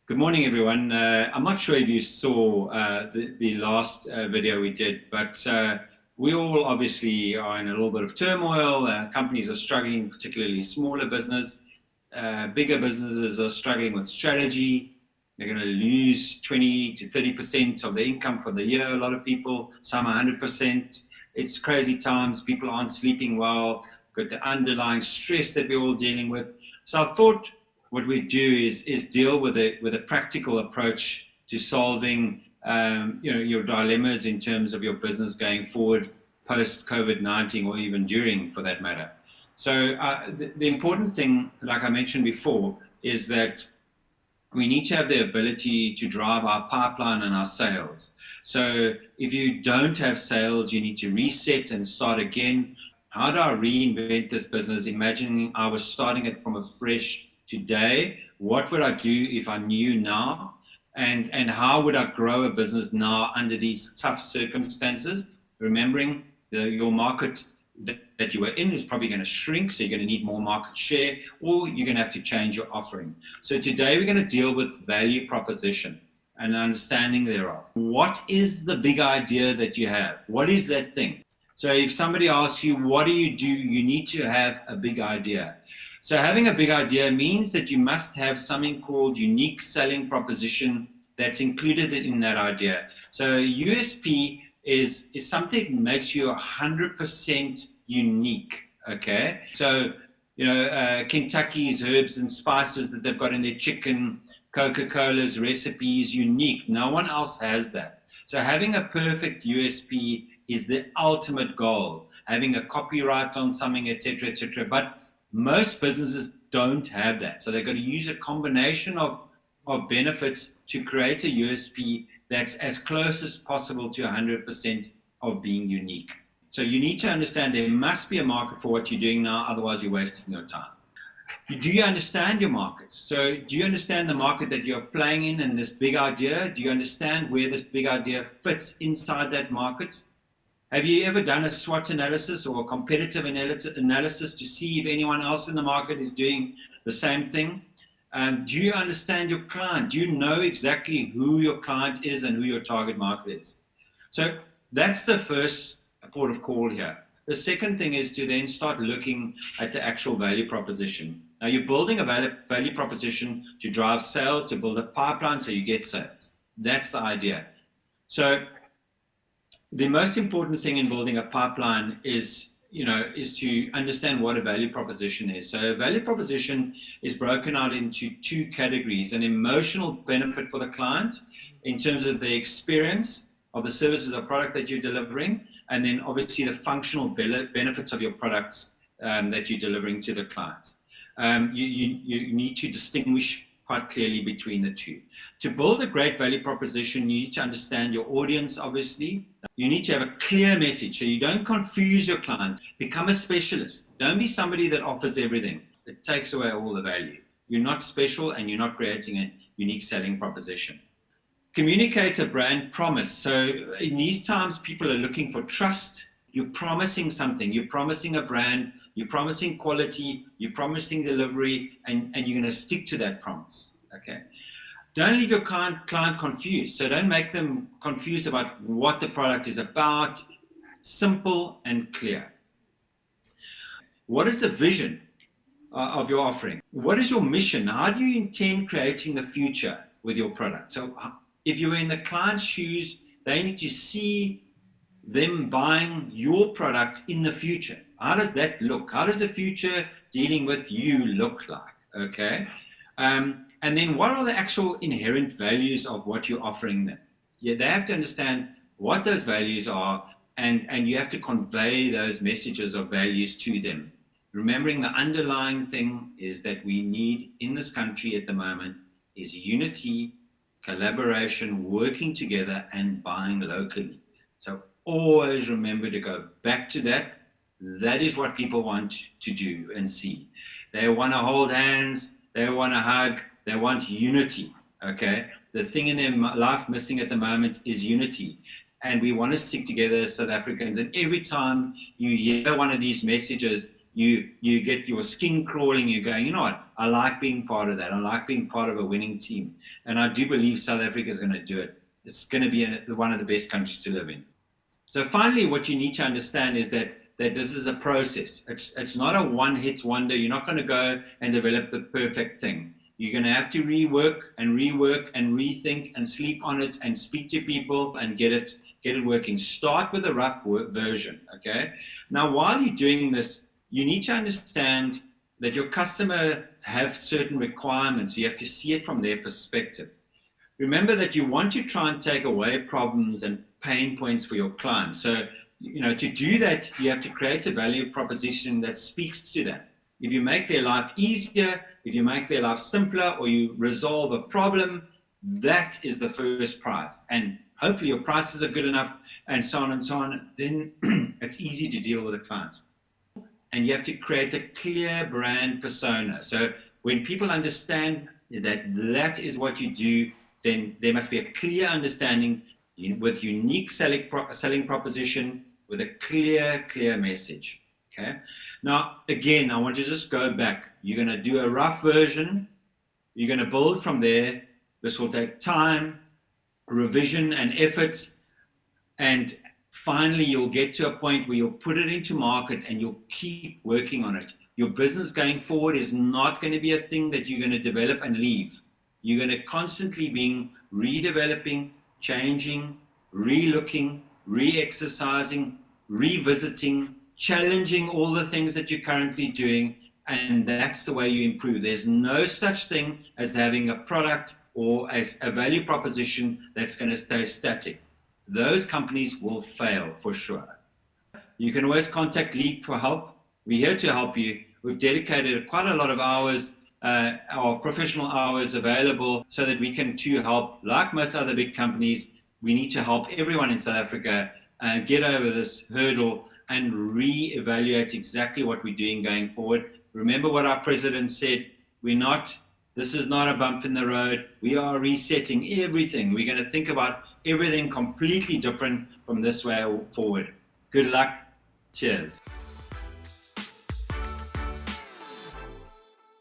Good morning, everyone. I'm not sure if you saw the last video we did, but we all obviously are in a little bit of turmoil. Companies are struggling, particularly smaller business. Bigger businesses are struggling with strategy. They're going to lose 20 to 30% of their income for the year. A lot of people, some 100%. It's crazy times. People aren't sleeping well. Got the underlying stress that we're all dealing with. So I thought what we do is deal with a practical approach to solving your dilemmas in terms of your business going forward post COVID-19 or even during, for that matter. So the important thing, like I mentioned before, is that we need to have the ability to drive our pipeline and our sales. So if you don't have sales, you need to reset and start again. How do I reinvent this business? Imagining I was starting it from a fresh today. What would I do if I knew now? And how would I grow a business now under these tough circumstances? Remembering your market that you were in is probably going to shrink, so you're going to need more market share, or you're going to have to change your offering. So today we're going to deal with value proposition and understanding thereof. What is the big idea that you have? What is that thing? So if somebody asks you, what do? You need to have a big idea. So having a big idea means that you must have something called unique selling proposition that's included in that idea. So USP is something that makes you 100% unique, okay? So, Kentucky's herbs and spices that they've got in their chicken, Coca-Cola's recipe is unique. No one else has that. So having a perfect USP is the ultimate goal, having a copyright on something, etc., etc. But most businesses don't have that. So they've got to use a combination of benefits to create a USP that's as close as possible to 100% of being unique. So you need to understand there must be a market for what you're doing now, otherwise you're wasting your time. Do you understand your markets? So do you understand the market that you're playing in and this big idea? Do you understand where this big idea fits inside that market? Have you ever done a SWOT analysis or a competitive analysis to see if anyone else in the market is doing the same thing? Do you understand your client? Do you know exactly who your client is and who your target market is? So that's the first port of call here. The second thing is to then start looking at the actual value proposition. Now you're building a value proposition to drive sales, to build a pipeline so you get sales. That's the idea. So the most important thing in building a pipeline is to understand what a value proposition is. So a value proposition is broken out into two categories: an emotional benefit for the client in terms of the experience of the services or product that you're delivering, and then obviously the functional benefits of your products that you're delivering to the client. You need to distinguish quite clearly between the two. To build a great value proposition, you need to understand your audience, obviously. You need to have a clear message so you don't confuse your clients. Become a specialist. Don't be somebody that offers everything. It takes away all the value. You're not special and you're not creating a unique selling proposition. Communicate a brand promise. So in these times, people are looking for trust. You're promising something. You're promising a brand. You're promising quality. You're promising delivery, and you're going to stick to that promise. Okay. Don't leave your client confused. So don't make them confused about what the product is about. Simple and clear. What is the vision of your offering? What is your mission? How do you intend creating the future with your product? So if you're in the client's shoes, they need to see them buying your product in the future. How does that look? How does the future dealing with you look like? Okay. And then what are the actual inherent values of what you're offering them? Yeah, they have to understand what those values are, and you have to convey those messages of values to them. Remembering the underlying thing is that we need in this country at the moment is unity, collaboration, working together, and buying locally. So always remember to go back to that. That is what people want to do and see. They want to hold hands, they want to hug, they want unity, okay? The thing in their life missing at the moment is unity. And we want to stick together as South Africans. And every time you hear one of these messages, you get your skin crawling, you're going, you know what, I like being part of that. I like being part of a winning team. And I do believe South Africa is going to do it. It's going to be one of the best countries to live in. So finally, what you need to understand is that this is a process. It's not a one-hit wonder. You're not going to go and develop the perfect thing. You're going to have to rework and rethink and sleep on it and speak to people and get it working. Start with a rough version, okay? Now, while you're doing this, you need to understand that your customer have certain requirements. You have to see it from their perspective. Remember that you want to try and take away problems and pain points for your clients. So, to do that, you have to create a value proposition that speaks to them. If you make their life easier, if you make their life simpler, or you resolve a problem, that is the first prize. And hopefully your prices are good enough, and so on, then it's easy to deal with a client. And you have to create a clear brand persona. So when people understand that is what you do, then there must be a clear understanding with unique selling proposition, with a clear message. Okay. Now, again, I want you to just go back. You're going to do a rough version. You're going to build from there. This will take time, revision, and efforts. And finally, you'll get to a point where you'll put it into market and you'll keep working on it. Your business going forward is not going to be a thing that you're going to develop and leave. You're going to constantly be redeveloping, changing, re-looking, re-exercising, revisiting, challenging all the things that you're currently doing, and that's the way you improve. There's no such thing as having a product or as a value proposition that's going to stay static. Those companies will fail for sure. You can always contact Leap for help. We're here to help you. We've dedicated quite a lot of hours, our professional hours available so that we can too help. Like most other big companies, we need to help everyone in South Africa get over this hurdle and re-evaluate exactly what we're doing going forward. Remember what our president said, this is not a bump in the road. We are resetting everything. We're going to think about everything completely different from this way forward. Good luck. Cheers.